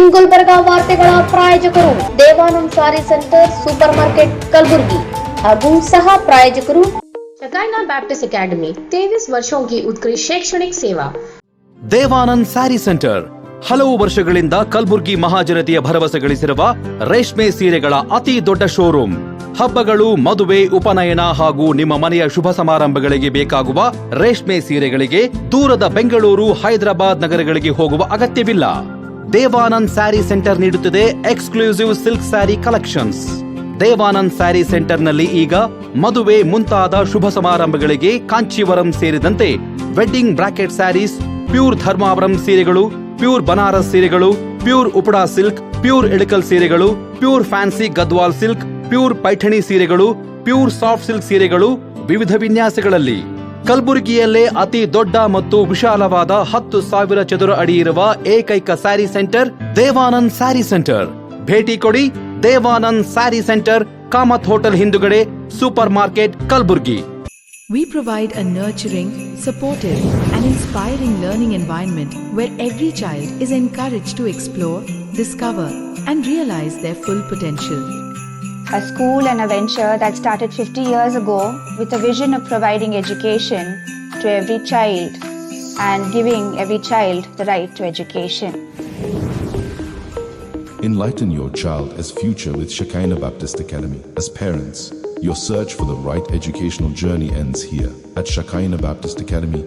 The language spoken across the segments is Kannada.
ಇನ್ ಗುಲ್ಬರ್ಗಾ ವಾರ್ತೆಗಳ ಪ್ರಾಯೋಜಕರು ದೇವಾನಂದ್ ಸಾರಿ ಸೆಂಟರ್ ಸೂಪರ್ ಮಾರ್ಕೆಟ್ कलबुर्गी ಹಾಗೂ सह प्रायोजकರು शकाइना बैप्टिस्ट एकेडमी 23 वर्षों की उत्कृष्ट शैक्षणिक सेवा। ದೇವಾನಂದ್ ಸ್ಯಾರಿ ಸೆಂಟರ್ ಹಲವು ವರ್ಷಗಳಿಂದ ಕಲಬುರ್ಗಿ ಮಹಾಜನತೆಯ ಭರವಸೆ ಗಳಿಸಿರುವ ರೇಷ್ಮೆ ಸೀರೆಗಳ ಅತಿ ದೊಡ್ಡ ಶೋರೂಮ್। ಹಬ್ಬಗಳು, ಮದುವೆ, ಉಪನಯನ ಹಾಗೂ ನಿಮ್ಮ ಮನೆಯ ಶುಭ ಸಮಾರಂಭಗಳಿಗೆ ಬೇಕಾಗುವ ರೇಷ್ಮೆ ಸೀರೆಗಳಿಗೆ ದೂರದ ಬೆಂಗಳೂರು, ಹೈದರಾಬಾದ್ ನಗರಗಳಿಗೆ ಹೋಗುವ ಅಗತ್ಯವಿಲ್ಲ। ದೇವಾನಂದ್ ಸ್ಯಾರಿ ಸೆಂಟರ್ ನೀಡುತ್ತದೆ exclusive silk sari collections. Devanand sari ಸೆಂಟರ್ನಲ್ಲಿ ಈಗ ಮದುವೆ ಮುಂತಾದ ಶುಭ ಸಮಾರಂಭಗಳಿಗೆ ಕಾಂಚೀವರಂ ಸೇರಿದಂತೆ wedding brocade saris, pure Dharmavaram ಸೀರೆಗಳು, ಪ್ಯೂರ್ ಬನಾರಸ್ ಸೀರೆಗಳು, pure Uppada silk, pure Ilkal ಸೀರೆಗಳು, pure fancy Gadwal silk, pure Paithani ಸೀರೆಗಳು, ಪ್ಯೂರ್ ಸಾಫ್ಟ್ ಸಿಲ್ಕ್ ಸೀರೆಗಳು ವಿವಿಧ ವಿನ್ಯಾಸಗಳಲ್ಲಿ। ಕಲಬುರಗಿಯಲ್ಲೇ ಅತಿ ದೊಡ್ಡ ಮತ್ತು ವಿಶಾಲವಾದ 10,000 ಚದುರ ಅಡಿ ಇರುವ ಏಕೈಕ ಸ್ಯಾರಿ ಸೆಂಟರ್ ದೇವಾನಂದ್ ಸ್ಯಾರಿ ಸೆಂಟರ್। ಭೇಟಿ ಕೊಡಿ ದೇವಾನಂದ್ ಸ್ಯಾರಿ ಸೆಂಟರ್, ಕಾಮತ್ ಹೋಟೆಲ್ ಹಿಂದುಗಡೆ, super market, Kalaburagi. We provide a nurturing, supportive and inspiring learning environment where every child is encouraged to explore, discover and realize their full potential. A school and a venture that started 50 years ago with a vision of providing education to every child and giving every child the right to education. Enlighten your child as future with Shekinah Baptist Academy. As parents, your search for the right educational journey ends here at Shekinah Baptist Academy.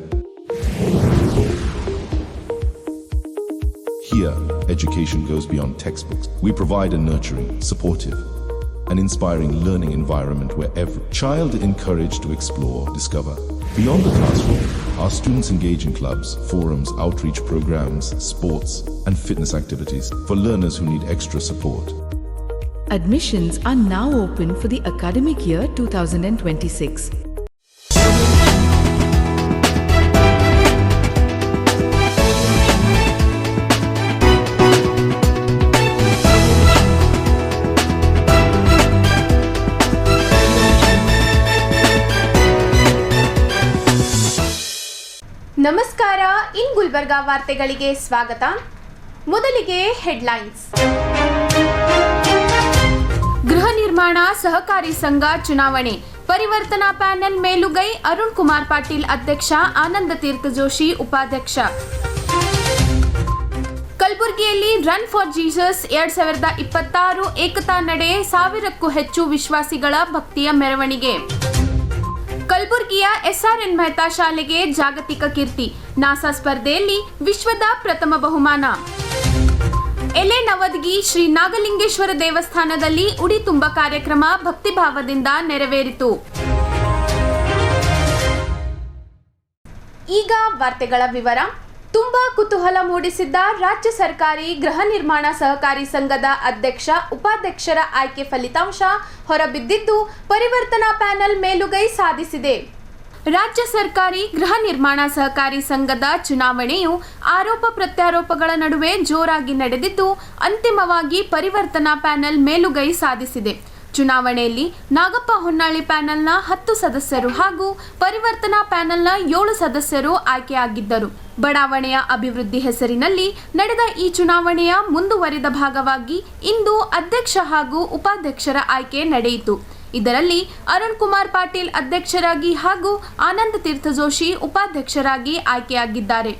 Here, education goes beyond textbooks. We provide a nurturing, supportive, and inspiring learning environment where every child is encouraged to explore, discover. Beyond the classroom, our students engage in clubs, forums, outreach programs, sports, and fitness activities for learners who need extra support. Admissions are now open for the academic year 2026. ನಮಸ್ಕಾರ, ಇನ್ ಗುಲ್ಬರ್ಗಾ ವಾರ್ತೆಗಳಿಗೆ ಸ್ವಾಗತ। ಮೊದಲಿಗೆ ಹೆಡ್ಲೈನ್ಸ್। ಗೃಹ ನಿರ್ಮಾಣ ಸಹಕಾರಿ ಸಂಘ ಚುನಾವಣೆ, ಪರಿವರ್ತನಾ ಪ್ಯಾನೆಲ್ ಮೇಲುಗೈ, ಅರುಣ್ ಕುಮಾರ್ ಪಾಟೀಲ್ ಅಧ್ಯಕ್ಷ, ಆನಂದ ತೀರ್ಥ ಜೋಶಿ ಉಪಾಧ್ಯಕ್ಷ। ಕಲಬುರಗಿಯಲ್ಲಿ ರನ್ ಫಾರ್ ಜೀಸಸ್ 2026 ಏಕತಾ ನಡೆ, 1000ಕ್ಕೂ ಹೆಚ್ಚು ವಿಶ್ವಾಸಿಗಳ ಭಕ್ತಿಯ ಮೆರವಣಿಗೆ। ಕಲಬುರಗಿಯ SRN ಮೆಹ್ತಾ ಶಾಲೆಗೆ ಜಾಗತಿಕ ಕೀರ್ತಿ, ನಾಸಾ ಸ್ಪರ್ಧೆಯಲ್ಲಿ ವಿಶ್ವದ ಪ್ರಥಮ ಬಹುಮಾನ। ಎಲೆ ನವದಗಿ ಶ್ರೀ ನಾಗಲಿಂಗೇಶ್ವರ ದೇವಸ್ಥಾನದಲ್ಲಿ ಉಡಿ ತುಂಬ ಕಾರ್ಯಕ್ರಮ ಭಕ್ತಿಭಾವದಿಂದ ನೆರವೇರಿತು। ಈಗ ವಾರ್ತೆಗಳ ವಿವರ। ತುಂಬಾ ಕುತೂಹಲ ಮೂಡಿಸಿದ್ದ ರಾಜ್ಯ ಸರ್ಕಾರಿ ಗೃಹ ನಿರ್ಮಾಣ ಸಹಕಾರಿ ಸಂಘದ ಅಧ್ಯಕ್ಷ, ಉಪಾಧ್ಯಕ್ಷರ ಆಯ್ಕೆ ಫಲಿತಾಂಶ ಹೊರಬಿದ್ದಿದ್ದು ಪರಿವರ್ತನಾ ಪ್ಯಾನೆಲ್ ಮೇಲುಗೈ ಸಾಧಿಸಿದೆ। ರಾಜ್ಯ ಸರ್ಕಾರಿ ಗೃಹ ನಿರ್ಮಾಣ ಸಹಕಾರಿ ಸಂಘದ ಚುನಾವಣೆಯು ಆರೋಪ ಪ್ರತ್ಯಾರೋಪಗಳ ನಡುವೆ ಜೋರಾಗಿ ನಡೆದಿದ್ದು ಅಂತಿಮವಾಗಿ ಪರಿವರ್ತನಾ ಪ್ಯಾನೆಲ್ ಮೇಲುಗೈ ಸಾಧಿಸಿದೆ। ಚುನಾವಣೆಯಲ್ಲಿ ನಾಗಪ್ಪ ಹೊನ್ನಾಳಿ ಪ್ಯಾನೆಲ್ನ 10 ಸದಸ್ಯರು ಹಾಗೂ ಪರಿವರ್ತನಾ ಪ್ಯಾನೆಲ್ನ 7 ಸದಸ್ಯರು ಆಯ್ಕೆಯಾಗಿದ್ದರು। ಬಡಾವಣೆಯ ಅಭಿವೃದ್ಧಿ ಹೆಸರಿನಲ್ಲಿ ನಡೆದ ಈ ಚುನಾವಣೆಯ ಮುಂದುವರಿದ ಭಾಗವಾಗಿ ಇಂದು ಅಧ್ಯಕ್ಷ ಹಾಗೂ ಉಪಾಧ್ಯಕ್ಷರ ಆಯ್ಕೆ ನಡೆಯಿತು। ಇದರಲ್ಲಿ ಅರುಣ್ ಕುಮಾರ್ ಪಾಟೀಲ್ ಅಧ್ಯಕ್ಷರಾಗಿ ಹಾಗೂ ಆನಂದ ತೀರ್ಥ ಜೋಶಿ ಉಪಾಧ್ಯಕ್ಷರಾಗಿ ಆಯ್ಕೆಯಾಗಿದ್ದಾರೆ।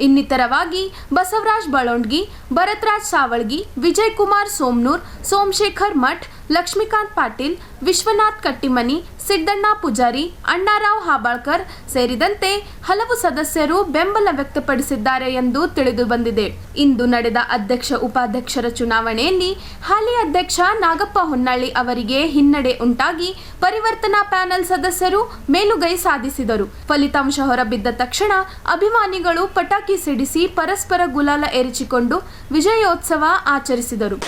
ಇನ್ನಿತರವಾಗಿ ಬಸವರಾಜ್ ಬಳೊಂಡ್ಗಿ, ಭರತ್ರಾಜ್ ಸಾವಳ್ಗಿ, ವಿಜಯ್ ಕುಮಾರ್ ಸೋಮನೂರ್, ಸೋಮಶೇಖರ್ ಮಠ್, ಲಕ್ಷ್ಮೀಕಾಂತ್ ಪಾಟೀಲ್, ವಿಶ್ವನಾಥ್ ಕಟ್ಟಿಮನಿ, ಸಿದ್ದಣ್ಣ ಪೂಜಾರಿ, ಅಣ್ಣಾರಾವ್ ಹಾಬಾಳ್ಕರ್ ಸೇರಿದಂತೆ ಹಲವು ಸದಸ್ಯರು ಬೆಂಬಲ ವ್ಯಕ್ತಪಡಿಸಿದ್ದಾರೆ ಎಂದು ತಿಳಿದು ಬಂದಿದೆ। ಇಂದು ನಡೆದ ಅಧ್ಯಕ್ಷ ಉಪಾಧ್ಯಕ್ಷರ ಚುನಾವಣೆಯಲ್ಲಿ ಹಾಲಿ ಅಧ್ಯಕ್ಷ ನಾಗಪ್ಪ ಹೊನ್ನಾಳಿ ಅವರಿಗೆ ಹಿನ್ನಡೆ ಉಂಟಾಗಿ ಪರಿವರ್ತನಾ ಪ್ಯಾನೆಲ್ ಸದಸ್ಯರು ಮೇಲುಗೈ ಸಾಧಿಸಿದರು। ಫಲಿತಾಂಶ ಹೊರಬಿದ್ದ ತಕ್ಷಣ ಅಭಿಮಾನಿಗಳು ಪಟಾಕಿ ಸಿಡಿಸಿ ಪರಸ್ಪರ ಗುಲಾಲ ಎರಚಿಕೊಂಡು ವಿಜಯೋತ್ಸವ ಆಚರಿಸಿದರು।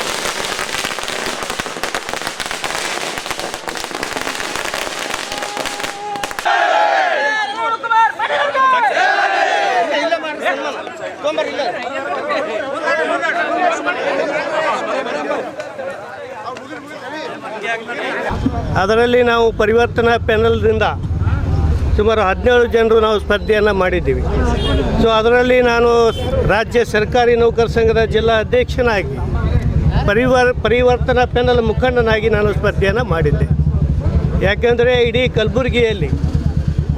ಅದರಲ್ಲಿ ನಾವು ಪರಿವರ್ತನಾ ಪ್ಯಾನಲ್ದಿಂದ ಸುಮಾರು 17 ಜನರು ನಾವು ಸ್ಪರ್ಧೆಯನ್ನು ಮಾಡಿದ್ದೀವಿ. ಸೊ ಅದರಲ್ಲಿ ನಾನು ರಾಜ್ಯ ಸರ್ಕಾರಿ ನೌಕರ ಸಂಘದ ಜಿಲ್ಲಾ ಅಧ್ಯಕ್ಷನಾಗಿ ಪರಿವರ್ತನಾ ಪ್ಯಾನಲ್ ಮುಖಂಡನಾಗಿ ನಾನು ಸ್ಪರ್ಧೆಯನ್ನು ಮಾಡಿದ್ದೆ. ಯಾಕೆಂದರೆ ಇಡೀ ಕಲಬುರಗಿಯಲ್ಲಿ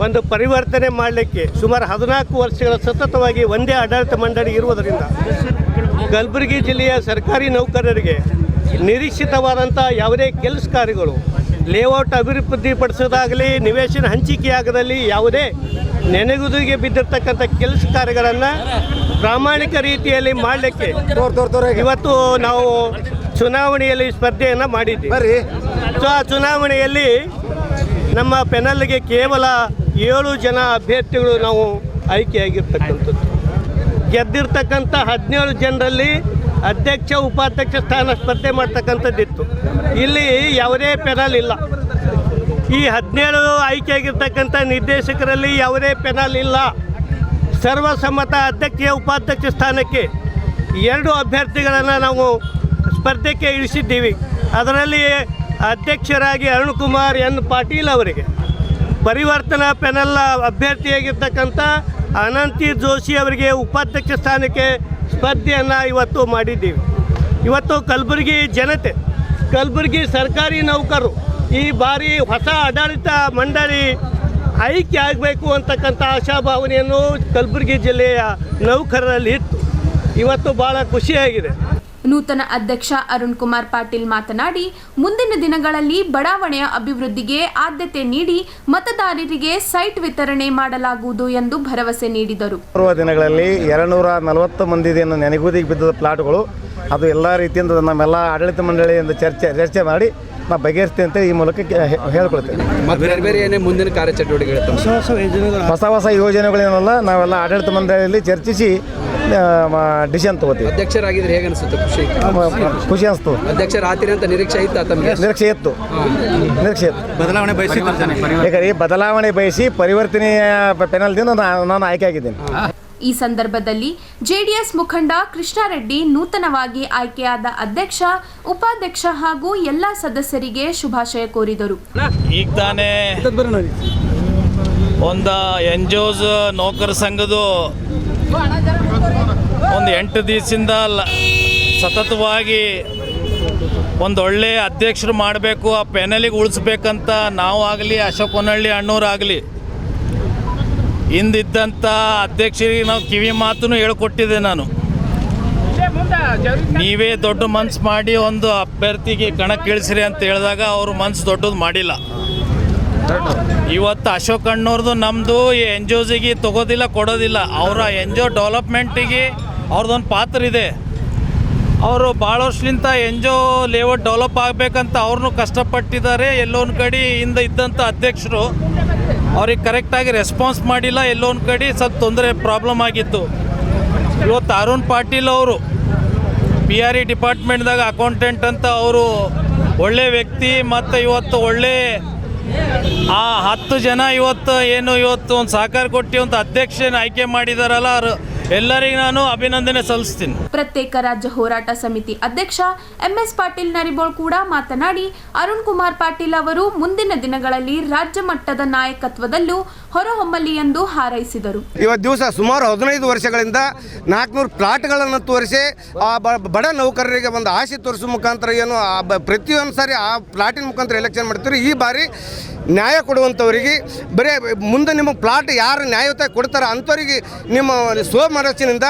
ಒಂದು ಪರಿವರ್ತನೆ ಮಾಡಲಿಕ್ಕೆ ಸುಮಾರು 14 ವರ್ಷಗಳ ಸತತವಾಗಿ ಒಂದೇ ಆಡಳಿತ ಮಂಡಳಿ ಇರುವುದರಿಂದ ಕಲಬುರಗಿ ಜಿಲ್ಲೆಯ ಸರ್ಕಾರಿ ನೌಕರರಿಗೆ ನಿರೀಕ್ಷಿತವಾದಂಥ ಯಾವುದೇ ಕೆಲಸ ಕಾರ್ಯಗಳು, ಲೇಔಟ್ ಅಭಿವೃದ್ಧಿಪಡಿಸೋದಾಗಲಿ, ನಿವೇಶನ ಹಂಚಿಕೆಯಾಗದಲ್ಲಿ ಯಾವುದೇ ನೆನೆಗುದಿಗೆ ಬಿದ್ದಿರ್ತಕ್ಕಂಥ ಕೆಲಸ ಕಾರ್ಯಗಳನ್ನು ಪ್ರಾಮಾಣಿಕ ರೀತಿಯಲ್ಲಿ ಮಾಡಲಿಕ್ಕೆ ಇವತ್ತು ನಾವು ಚುನಾವಣೆಯಲ್ಲಿ ಸ್ಪರ್ಧೆಯನ್ನು ಮಾಡಿದ್ದೀವಿ. ಸೊ ಆ ಚುನಾವಣೆಯಲ್ಲಿ ನಮ್ಮ ಪೆನಲ್ಗೆ ಕೇವಲ 7 ಜನ ಅಭ್ಯರ್ಥಿಗಳು ನಾವು ಆಯ್ಕೆಯಾಗಿರ್ತಕ್ಕಂಥದ್ದು. ಗೆದ್ದಿರ್ತಕ್ಕಂಥ 17 ಜನರಲ್ಲಿ ಅಧ್ಯಕ್ಷ ಉಪಾಧ್ಯಕ್ಷ ಸ್ಥಾನ ಸ್ಪರ್ಧೆ ಮಾಡ್ತಕ್ಕಂಥದ್ದಿತ್ತು. ಇಲ್ಲಿ ಯಾವುದೇ ಪೆನಲ್ ಇಲ್ಲ. ಈ 17 ಆಯ್ಕೆಯಾಗಿರ್ತಕ್ಕಂಥ ನಿರ್ದೇಶಕರಲ್ಲಿ ಯಾವುದೇ ಪೆನಲ್ ಇಲ್ಲ. ಸರ್ವಸಮ್ಮತ ಅಧ್ಯಕ್ಷ ಉಪಾಧ್ಯಕ್ಷ ಸ್ಥಾನಕ್ಕೆ 2 ಅಭ್ಯರ್ಥಿಗಳನ್ನು ನಾವು ಸ್ಪರ್ಧೆಗೆ ಇಳಿಸಿದ್ದೀವಿ. ಅದರಲ್ಲಿ ಅಧ್ಯಕ್ಷರಾಗಿ ಅರುಣ್ ಕುಮಾರ್ ಎನ್ ಪಾಟೀಲ್ ಅವರಿಗೆ, ಪರಿವರ್ತನಾ ಪ್ಯಾನಲ್ ಅಭ್ಯರ್ಥಿಯಾಗಿರ್ತಕ್ಕಂಥ ಅನಂತಿ ಜೋಶಿ ಅವರಿಗೆ ಉಪಾಧ್ಯಕ್ಷ ಸ್ಥಾನಕ್ಕೆ ಸ್ಪರ್ಧೆಯನ್ನು ಇವತ್ತು ಮಾಡಿದ್ದೀವಿ. ಇವತ್ತು ಕಲಬುರಗಿ ಜನತೆ, ಕಲಬುರಗಿ ಸರ್ಕಾರಿ ನೌಕರರು ಈ ಬಾರಿ ಹೊಸ ಆಡಳಿತ ಮಂಡಳಿ ಆಯ್ಕೆ ಆಗಬೇಕು ಅಂತಕ್ಕಂಥ ಆಶಾಭಾವನೆಯನ್ನು ಕಲಬುರಗಿ ಜಿಲ್ಲೆಯ ನೌಕರರಲ್ಲಿ ಇತ್ತು. ಇವತ್ತು ಭಾಳ ಖುಷಿಯಾಗಿದೆ. ನೂತನ ಅಧ್ಯಕ್ಷ ಅರುಣ್ ಕುಮಾರ್ ಪಾಟೀಲ್ ಮಾತನಾಡಿ, ಮುಂದಿನ ದಿನಗಳಲ್ಲಿ ಬಡಾವಣೆಯ ಅಭಿವೃದ್ಧಿಗೆ ಆದ್ಯತೆ ನೀಡಿ ಮತದಾರರಿಗೆ ಸೈಟ್ ವಿತರಣೆ ಮಾಡಲಾಗುವುದು ಎಂದು ಭರವಸೆ ನೀಡಿದರು. ಬರುವ ದಿನಗಳಲ್ಲಿ 240 ಮಂದಿಯನ್ನು ನೆನೆಗುದಿಗೆ ಬಿದ್ದ ಪ್ಲಾಟ್ಗಳು, ಅದು ಎಲ್ಲ ರೀತಿಯಿಂದ ನಮ್ಮೆಲ್ಲ ಆಡಳಿತ ಮಂಡಳಿಯಿಂದ ಚರ್ಚೆ ಮಾಡಿ ನಾವು ಬಗೆಹರಿಸ್ತೀವಿ ಅಂತ ಈ ಮೂಲಕ ಹೇಳ್ಕೊಳ್ತೇವೆ. ಬೇರೆ ಬೇರೆ ಏನೇ ಮುಂದಿನ ಕಾರ್ಯಚಟುವಟಿಕೆಗಳು, ಹೊಸ ಯೋಜನೆಗಳೇನಲ್ಲ ನಾವೆಲ್ಲ ಆಡಳಿತ ಮಂಡಳಿಯಲ್ಲಿ ಚರ್ಚಿಸಿ ಡಿಸಿಷನ್ ತಗೋತೀವಿ. ಅಧ್ಯಕ್ಷರಾಗಿದ್ರೆ ಹೇಗೆ ಅನಿಸುತ್ತೆ? ಖುಷಿ ಅನಿಸ್ತು. ಅಧ್ಯಕ್ಷರಾಗ್ತೀರಿ ಅಂತ ನಿರೀಕ್ಷೆ ಇತ್ತು ತಮಗೆ? ನಿರೀಕ್ಷೆ ಇತ್ತು. ಬದಲಾವಣೆ ಬಯಸಿ ಯಾಕಂದ್ರೆ ಬದಲಾವಣೆ ಬಯಸಿ ಪರಿವರ್ತನೆಯ ಪೆನಲ್ದಿಂದ ನಾನು ಆಯ್ಕೆ ಆಗಿದ್ದೇನೆ. ಈ ಸಂದರ್ಭದಲ್ಲಿ ಜೆಡಿಎಸ್ ಮುಖಂಡ ಕೃಷ್ಣಾರೆಡ್ಡಿ ನೂತನವಾಗಿ ಆಯ್ಕೆಯಾದ ಅಧ್ಯಕ್ಷ, ಉಪಾಧ್ಯಕ್ಷ ಹಾಗೂ ಎಲ್ಲ ಸದಸ್ಯರಿಗೆ ಶುಭಾಶಯ ಕೋರಿದರು. ಈಗ ತಾನೇ ಒಂದು NGOs ನೌಕರ ಸಂಘದ್ದು ಒಂದು 8 ದಿವಸದಿಂದ ಸತತವಾಗಿ ಒಂದೊಳ್ಳೆ ಅಧ್ಯಕ್ಷರು ಮಾಡಬೇಕು, ಆ ಪ್ಯಾನಲಿಗೆ ಉಳಿಸ್ಬೇಕಂತ ನಾವು ಆಗಲಿ ಅಶೋಕ್ ಹೊನ್ನಳ್ಳಿ ಅಣ್ಣವರಾಗಲಿ ಹಿಂದಿದ್ದಂಥ ಅಧ್ಯಕ್ಷರಿಗೆ ನಾವು ಕಿವಿ ಮಾತನ್ನು ಹೇಳ್ಕೊಟ್ಟಿದ್ದೆ. ನಾನು ನೀವೇ ದೊಡ್ಡ ಮನ್ಸು ಮಾಡಿ ಒಂದು ಅಭ್ಯರ್ಥಿಗೆ ಕಣಕ್ಕಿಳಿಸಿರಿ ಅಂತ ಹೇಳಿದಾಗ ಅವರು ಮನ್ಸು ದೊಡ್ಡದು ಮಾಡಿಲ್ಲ. ಇವತ್ತು ಅಶೋಕ್ ಅಣ್ಣವ್ರದ್ದು ನಮ್ಮದು ಈ NGOಸಿಗೆ ತಗೋದಿಲ್ಲ, ಕೊಡೋದಿಲ್ಲ. ಅವರ NGO ಡೆವಲಪ್ಮೆಂಟಿಗೆ ಅವ್ರದ್ದೊಂದು ಪಾತ್ರ ಇದೆ. ಅವರು ಭಾಳ ವರ್ಷಲಿಂದ NGO ಲೇಔಟ್ ಡೆವಲಪ್ ಆಗಬೇಕಂತ ಅವ್ರನ್ನೂ ಕಷ್ಟಪಟ್ಟಿದ್ದಾರೆ. ಎಲ್ಲೊಂದು ಕಡೆ ಹಿಂದೆ ಇದ್ದಂಥ ಅಧ್ಯಕ್ಷರು ಅವ್ರಿಗೆ ಕರೆಕ್ಟಾಗಿ ರೆಸ್ಪಾನ್ಸ್ ಮಾಡಿಲ್ಲ. ಎಲ್ಲೊಂದು ಕಡೆ ಸ್ವಲ್ಪ ತೊಂದರೆ ಪ್ರಾಬ್ಲಮ್ ಆಗಿತ್ತು. ಇವತ್ತು ಅರುಣ್ ಪಾಟೀಲ್ ಅವರು PRE ಡಿಪಾರ್ಟ್ಮೆಂಟ್ದಾಗ ಅಕೌಂಟೆಂಟ್ ಅಂತ ಅವರು ಒಳ್ಳೆ ವ್ಯಕ್ತಿ. ಮತ್ತು ಇವತ್ತು ಒಳ್ಳೆ ಆ 10 ಜನ ಇವತ್ತು ಒಂದು ಸಹಕಾರ ಕೊಟ್ಟು ಒಂದು ಅಧ್ಯಕ್ಷನ ಆಯ್ಕೆ ಮಾಡಿದಾರಲ್ಲ, ಎಲ್ಲರಿಗೂ ನಾನು ಅಭಿನಂದನೆ ಸಲ್ಲಿಸ್ತೀನಿ. ಪ್ರತ್ಯೇಕ ರಾಜ್ಯ ಹೋರಾಟ ಸಮಿತಿ ಅಧ್ಯಕ್ಷ MS ಪಾಟೀಲ್ ನರಿಬೋಳ್ ಕೂಡ ಮಾತನಾಡಿ, ಅರುಣ್ ಕುಮಾರ್ ಪಾಟೀಲ್ ಅವರು ಮುಂದಿನ ದಿನಗಳಲ್ಲಿ ರಾಜ್ಯ ಮಟ್ಟದ ನಾಯಕತ್ವದಲ್ಲೂ ಹೊರಹೊಮ್ಮಲಿ ಎಂದು ಹಾರೈಸಿದರು. ಇವತ್ತು ದಿವಸ ಸುಮಾರು 15 ವರ್ಷಗಳಿಂದ 400 ಪ್ಲಾಟ್ಗಳನ್ನು ತೋರಿಸಿ ಆ ಬಡ ನೌಕರರಿಗೆ ಒಂದು ಆಸೆ ತೋರಿಸೋ ಮುಖಾಂತರ ಏನು ಪ್ರತಿಯೊಂದು ಸಾರಿ ಆ ಪ್ಲಾಟಿನ ಮುಖಾಂತರ ಎಲೆಕ್ಷನ್ ಮಾಡ್ತೀವಿ. ಈ ಬಾರಿ ನ್ಯಾಯ ಕೊಡುವಂಥವರಿಗೆ ಬರೀ ಮುಂದೆ ನಿಮ್ಮ ಪ್ಲಾಟ್ ಯಾರು ನ್ಯಾಯಯುತ ಕೊಡ್ತಾರೆ ಅಂಥವ್ರಿಗೆ ನಿಮ್ಮ ಸ್ವಮನಸ್ಸಿನಿಂದ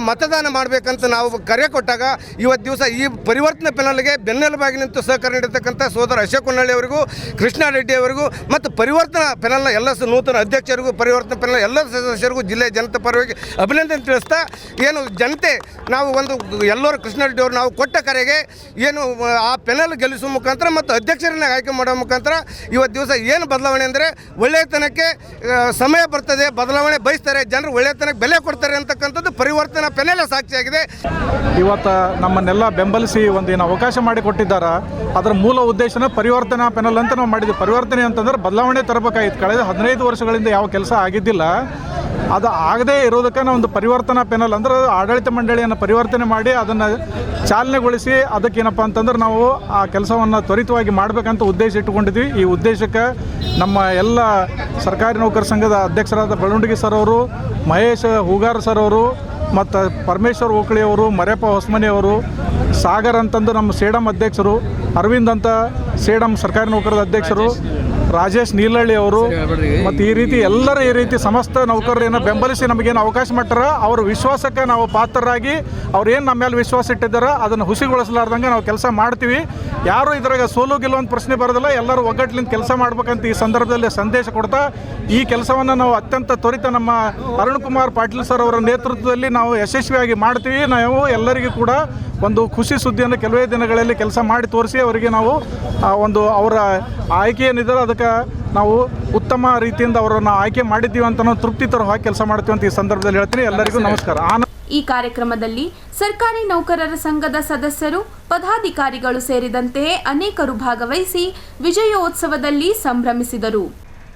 ಮತದಾನ ಮಾಡಬೇಕಂತ ನಾವು ಕರೆ ಕೊಟ್ಟಾಗ ಇವತ್ತು ದಿವಸ ಈ ಪರಿವರ್ತನೆ ಪ್ಯಾನಲ್ಗೆ ಬೆನ್ನೆಲುಬಾಗಿ ನಿಂತು ಸಹಕಾರ ನೀಡಿರ್ತಕ್ಕಂಥ ಸೋದರ ಅಶೋಕ್ ಹೊನ್ನಳ್ಳಿ ಅವರಿಗೂ, ಕೃಷ್ಣಾರೆಡ್ಡಿ ಅವರಿಗೂ ಮತ್ತು ಪರಿವರ್ತನಾ ಪ್ಯಾನಲ್ನ ಎಲ್ಲ ನೂತನ ಅಧ್ಯಕ್ಷರಿಗೂ, ಪರಿವರ್ತನಾ ಪ್ಯಾನಲ್ ಎಲ್ಲ ಸದಸ್ಯರಿಗೂ ಜಿಲ್ಲೆಯ ಜನತೆ ಪರವಾಗಿ ಅಭಿನಂದನೆ ತಿಳಿಸ್ತಾ, ಏನು ಜನತೆ ನಾವು ಒಂದು ಎಲ್ಲರೂ ಕೃಷ್ಣಾರೆಡ್ಡಿ ಅವರು ನಾವು ಕೊಟ್ಟ ಕರೆಗೆ ಏನು ಆ ಪ್ಯಾನಲ್ ಗೆಲ್ಲಿಸುವ ಮುಖಾಂತರ ಮತ್ತು ಅಧ್ಯಕ್ಷರನ್ನ ಆಯ್ಕೆ ಮಾಡೋ ಮುಖಾಂತರ ಇವತ್ತು ದಿವಸ ಏನು ಬದಲಾವಣೆ ಅಂದರೆ ಒಳ್ಳೆಯತನಕ್ಕೆ ಸಮಯ ಬರ್ತದೆ, ಬದಲಾವಣೆ ಬಯಸ್ತಾರೆ, ಜನರು ಒಳ್ಳೆಯತನಕ್ಕೆ ಬೆಲೆ ಕೊಡ್ತಾರೆ ಅಂತಕ್ಕಂಥದ್ದು ಪರಿವರ್ತನಾ ಪ್ಯಾನಲ್ ಸಾಕ್ಷಿಯಾಗಿದೆ. ಇವತ್ತು ನಮ್ಮನ್ನೆಲ್ಲ ಬೆಂಬಲಿಸಿ ಒಂದೇನು ಅವಕಾಶ ಮಾಡಿಕೊಟ್ಟಿದ್ದಾರೆ. ಅದರ ಮೂಲ ಉದ್ದೇಶನ ಪರಿವರ್ತನಾ ಪ್ಯಾನಲ್ ಅಂತ ನಾವು ಮಾಡಿದ್ವಿ. ಪರಿವರ್ತನೆ ಅಂತಂದ್ರೆ ಬದಲಾವಣೆ ತರಬೇಕಾಗಿತ್ತು. ಕಳೆದ 15 ವರ್ಷಗಳಿಂದ ಯಾವ ಕೆಲಸ ಆಗಿದ್ದಿಲ್ಲ. ಅದು ಆಗದೇ ಇರೋದಕ್ಕೆ ನಾವು ಒಂದು ಪರಿವರ್ತನಾ ಪ್ಯಾನಲ್ ಅಂದರೆ ಆಡಳಿತ ಮಂಡಳಿಯನ್ನು ಪರಿವರ್ತನೆ ಮಾಡಿ ಅದನ್ನು ಚಾಲನೆಗೊಳಿಸಿ ಅದಕ್ಕೇನಪ್ಪ ಅಂತಂದ್ರೆ ನಾವು ಆ ಕೆಲಸವನ್ನು ತ್ವರಿತವಾಗಿ ಮಾಡಬೇಕಂತ ಉದ್ದೇಶ ಇಟ್ಟುಕೊಂಡಿದ್ವಿ. ಈ ಉದ್ದೇಶಕ್ಕೆ ನಮ್ಮ ಎಲ್ಲ ಸರ್ಕಾರಿ ನೌಕರ ಸಂಘದ ಅಧ್ಯಕ್ಷರಾದ ಬೆಳವಣಿಗೆ ಸರ್ ಅವರು, ಮಹೇಶ್ ಹೂಗಾರ್ ಸರ್ ಅವರು ಮತ್ತು ಪರಮೇಶ್ವರ್ ಓಕಳಿ ಅವರು, ಮರ್ಯಪ್ಪ ಹೊಸಮನಿ ಅವರು, ಸಾಗರ್ ಅಂತಂದು ನಮ್ಮ ಸೇಡಮ್ ಅಧ್ಯಕ್ಷರು, ಅರವಿಂದ್ ಅಂತ ಸೇಡಮ್ ಸರ್ಕಾರಿ ನೌಕರದ ಅಧ್ಯಕ್ಷರು, ರಾಜೇಶ್ ನೀಲಹಳ್ಳಿ ಅವರು ಮತ್ತು ಈ ರೀತಿ ಸಮಸ್ತ ನೌಕರರನ್ನು ಬೆಂಬಲಿಸಿ ನಮಗೇನು ಅವಕಾಶ ಮಾಡ್ತಾರ ಅವ್ರ ವಿಶ್ವಾಸಕ್ಕೆ ನಾವು ಪಾತ್ರರಾಗಿ ಅವ್ರೇನು ನಮ್ಮ ಮೇಲೆ ವಿಶ್ವಾಸ ಇಟ್ಟಿದ್ದಾರೆ ಅದನ್ನು ಹುಸಿಗೊಳಿಸಲಾರ್ದಂಗೆ ನಾವು ಕೆಲಸ ಮಾಡ್ತೀವಿ. ಯಾರು ಇದ್ರಾಗ ಸೋಲು ಗೆಲ್ಲುವಂಥ ಪ್ರಶ್ನೆ ಬರೋದಿಲ್ಲ, ಎಲ್ಲರೂ ಒಗ್ಗಟ್ಟಿನಿಂದ ಕೆಲಸ ಮಾಡ್ಬೇಕಂತ ಈ ಸಂದರ್ಭದಲ್ಲಿ ಸಂದೇಶ ಕೊಡ್ತಾ ಈ ಕೆಲಸವನ್ನು ನಾವು ಅತ್ಯಂತ ತ್ವರಿತ ನಮ್ಮ ಅರುಣ್ ಕುಮಾರ್ ಪಾಟೀಲ್ ಸರ್ ಅವರ ನೇತೃತ್ವದಲ್ಲಿ ನಾವು ಯಶಸ್ವಿಯಾಗಿ ಮಾಡ್ತೀವಿ. ನಾವು ಎಲ್ಲರಿಗೂ ಕೂಡ ಒಂದು ಖುಷಿ ಸುದ್ದಿಯನ್ನು ಕೆಲವೇ ದಿನಗಳಲ್ಲಿ ಕೆಲಸ ಮಾಡಿ ತೋರಿಸಿ ಅವರಿಗೆ ನಾವು ಒಂದು ಅವರ ಆಯ್ಕೆ ಏನಿದ್ದಾರೆ ಅದಕ್ಕೆ ನಾವು ಉತ್ತಮ ರೀತಿಯಿಂದ ಅವರನ್ನು ಆಯ್ಕೆ ಮಾಡಿದ್ದೀವಿ ಅಂತ ನಾವು ತೃಪ್ತಿ ತರವಾಗಿ ಕೆಲಸ ಮಾಡ್ತೀವಿ ಅಂತ ಈ ಸಂದರ್ಭದಲ್ಲಿ ಹೇಳ್ತೀನಿ. ಎಲ್ಲರಿಗೂ ನಮಸ್ಕಾರ. ಈ ಕಾರ್ಯಕ್ರಮದಲ್ಲಿ ಸರ್ಕಾರಿ ನೌಕರರ ಸಂಘದ ಸದಸ್ಯರು, ಪದಾಧಿಕಾರಿಗಳು ಸೇರಿದಂತೆ ಅನೇಕರು ಭಾಗವಹಿಸಿ ವಿಜಯೋತ್ಸವದಲ್ಲಿ ಸಂಭ್ರಮಿಸಿದರು.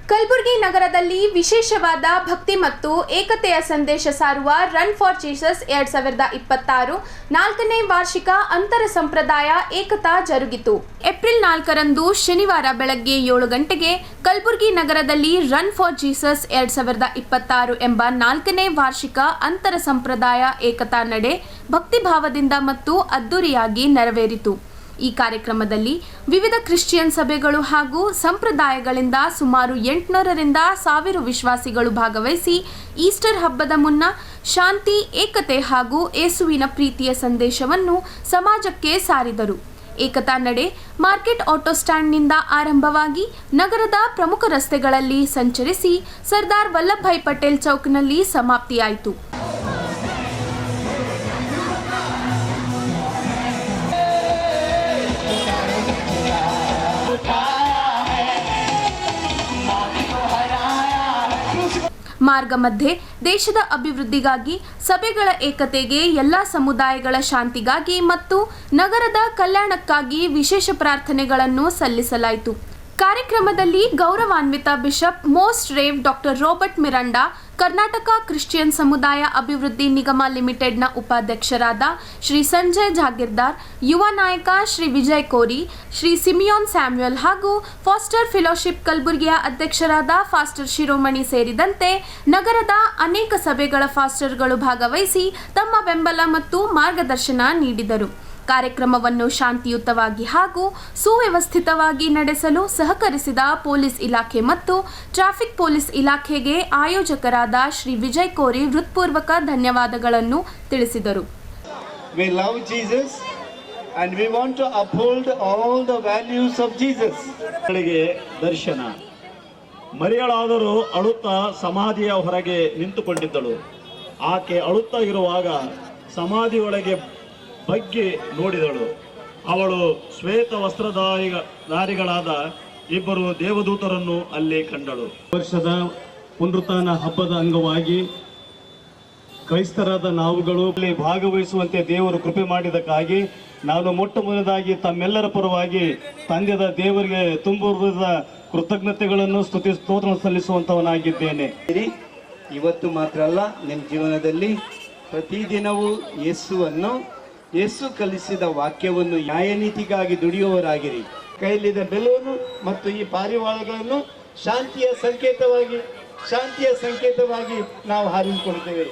ಕಲಬುರಗಿ ನಗರದಲ್ಲಿ ವಿಶೇಷವಾದ ಭಕ್ತಿ ಮತ್ತು ಏಕತೆಯ ಸಂದೇಶ ಸಾರುವ ರನ್ ಫಾರ್ ಜೀಸಸ್ 2026 4ನೇ ವಾರ್ಷಿಕ ಅಂತರ ಸಂಪ್ರದಾಯ ಏಕತಾ ಜರುಗಿತು. ಏಪ್ರಿಲ್ 4ರಂದು ಶನಿವಾರ ಬೆಳಗ್ಗೆ 7 ಗಂಟೆಗೆ ಕಲಬುರಗಿ ನಗರದಲ್ಲಿ ರನ್ ಫಾರ್ ಜೀಸಸ್ 2026 ಎಂಬ 4ನೇ ವಾರ್ಷಿಕ ಅಂತರ ಸಂಪ್ರದಾಯ ಏಕತಾ ನಡೆ ಭಕ್ತಿಭಾವದಿಂದ ಮತ್ತು ಅದ್ದೂರಿಯಾಗಿ ನೆರವೇರಿತು. ಈ ಕಾರ್ಯಕ್ರಮದಲ್ಲಿ ವಿವಿಧ ಕ್ರಿಶ್ಚಿಯನ್ ಸಭೆಗಳು ಹಾಗೂ ಸಂಪ್ರದಾಯಗಳಿಂದ ಸುಮಾರು 800ರಿಂದ 1000 ವಿಶ್ವಾಸಿಗಳು ಭಾಗವಹಿಸಿ ಈಸ್ಟರ್ ಹಬ್ಬದ ಮುನ್ನ ಶಾಂತಿ, ಏಕತೆ ಹಾಗೂ ಯೇಸುವಿನ ಪ್ರೀತಿಯ ಸಂದೇಶವನ್ನು ಸಮಾಜಕ್ಕೆ ಸಾರಿದರು. ಏಕತಾ ನಡೆ ಮಾರ್ಕೆಟ್ ಆಟೋ ಸ್ಟ್ಯಾಂಡ್ನಿಂದ ಆರಂಭವಾಗಿ ನಗರದ ಪ್ರಮುಖ ರಸ್ತೆಗಳಲ್ಲಿ ಸಂಚರಿಸಿ ಸರ್ದಾರ್ ವಲ್ಲಭಭಾಯ್ ಪಟೇಲ್ ಚೌಕ್ನಲ್ಲಿ ಸಮಾಪ್ತಿಯಾಯಿತು. ಮಾರ್ಗ ಮಧ್ಯೆ ದೇಶದ ಅಭಿವೃದ್ಧಿಗಾಗಿ, ಸಭೆಗಳ ಏಕತೆಗೆ, ಎಲ್ಲ ಸಮುದಾಯಗಳ ಶಾಂತಿಗಾಗಿ ಮತ್ತು ನಗರದ ಕಲ್ಯಾಣಕ್ಕಾಗಿ ವಿಶೇಷ ಪ್ರಾರ್ಥನೆಗಳನ್ನು ಸಲ್ಲಿಸಲಾಯಿತು. ಕಾರ್ಯಕ್ರಮದಲ್ಲಿ ಗೌರವಾನ್ವಿತ bishop most rave doctor Robert Miranda, Karnataka Christian ಸಮುದಾಯ ಅಭಿವೃದ್ಧಿ ನಿಗಮ ಲಿಮಿಟೆಡ್ನ ಉಪಾಧ್ಯಕ್ಷರಾದ ಶ್ರೀ ಸಂಜಯ್ ಜಾಗೀರ್ದಾರ್, ಯುವ ನಾಯಕ ಶ್ರೀ ವಿಜಯ್ ಕೋರಿ, ಶ್ರೀ ಸಿಮಿಯೋನ್ ಸ್ಯಾಮ್ಯುಯಲ್ ಹಾಗೂ ಫಾಸ್ಟರ್ ಫೆಲೋಶಿಪ್ ಕಲಬುರಗಿಯ ಅಧ್ಯಕ್ಷರಾದ ಫಾಸ್ಟರ್ ಶಿರೋಮಣಿ ಸೇರಿದಂತೆ ನಗರದ ಅನೇಕ ಸಭೆಗಳ ಫಾಸ್ಟರ್ಗಳು ಭಾಗವಹಿಸಿ ತಮ್ಮ ಬೆಂಬಲ ಮತ್ತು ಮಾರ್ಗದರ್ಶನ ನೀಡಿದರು. ಕಾರ್ಯಕ್ರಮವನ್ನು ಶಾಂತಿಯುತವಾಗಿ ಹಾಗೂ ಸುವ್ಯವಸ್ಥಿತವಾಗಿ ನಡೆಸಲು ಸಹಕರಿಸಿದ ಪೊಲೀಸ್ ಇಲಾಖೆ ಮತ್ತು ಟ್ರಾಫಿಕ್ ಪೊಲೀಸ್ ಇಲಾಖೆಗೆ ಆಯೋಜಕರಾದ ಶ್ರೀ ವಿಜಯ್ ಕೋರಿ ಹೃತ್ಪೂರ್ವಕ ಧನ್ಯವಾದಗಳನ್ನು ತಿಳಿಸಿದರು. We love Jesus and we want to uphold all the values of Jesus. ದರ್ಶನ ಮರಿಯಳಾದರೂ ಅಳುತ್ತಾ ಸಮಾಧಿಯ ಹೊರಗೆ ನಿಂತುಕೊಂಡಿದ್ದಳು. ಆಕೆ ಅಳುತ್ತಾ ಇರುವಾಗ ಸಮಾಧಿಯೊಳಗೆ ಬಗ್ಗೆ ನೋಡಿದಳು. ಅವಳು ಶ್ವೇತ ವಸ್ತ್ರಧಾರಿಗಳಾದ ಇಬ್ಬರು ದೇವದೂತರನ್ನು ಅಲ್ಲಿ ಕಂಡಳು. ವರ್ಷದ ಪುನರುತ್ಥಾನ ಹಬ್ಬದ ಅಂಗವಾಗಿ ಕ್ರೈಸ್ತರಾದ ನಾವುಗಳು ಇಲ್ಲಿ ಭಾಗವಹಿಸುವಂತೆ ದೇವರು ಕೃಪೆ ಮಾಡಿದ್ದಕ್ಕಾಗಿ ನಾನು ಮೊಟ್ಟ ಮೊದಲಾಗಿ ತಮ್ಮೆಲ್ಲರ ಪರವಾಗಿ ತಂದೆದ ದೇವರಿಗೆ ತುಂಬುವುದ ಕೃತಜ್ಞತೆಗಳನ್ನು ಸ್ತೋತ್ರ ಸಲ್ಲಿಸುವಂತವನಾಗಿದ್ದೇನೆ. ಇವತ್ತು ಮಾತ್ರ ಅಲ್ಲ, ನಿಮ್ಮ ಜೀವನದಲ್ಲಿ ಪ್ರತಿದಿನವೂ ಯೇಸು ಕಲಿಸಿದ ವಾಕ್ಯವನ್ನು ನ್ಯಾಯನೀತಿಗಾಗಿ ದುಡಿಯುವವರಾಗಿರಿ. ಕೈಲಿದ್ದ ಬೆಲೂನು ಮತ್ತು ಈ ಪಾರಿವಾಳಗಳನ್ನು ಶಾಂತಿಯ ಸಂಕೇತವಾಗಿ ನಾವು ಹಾರಿಸಿಕೊಳ್ತೇವೆ.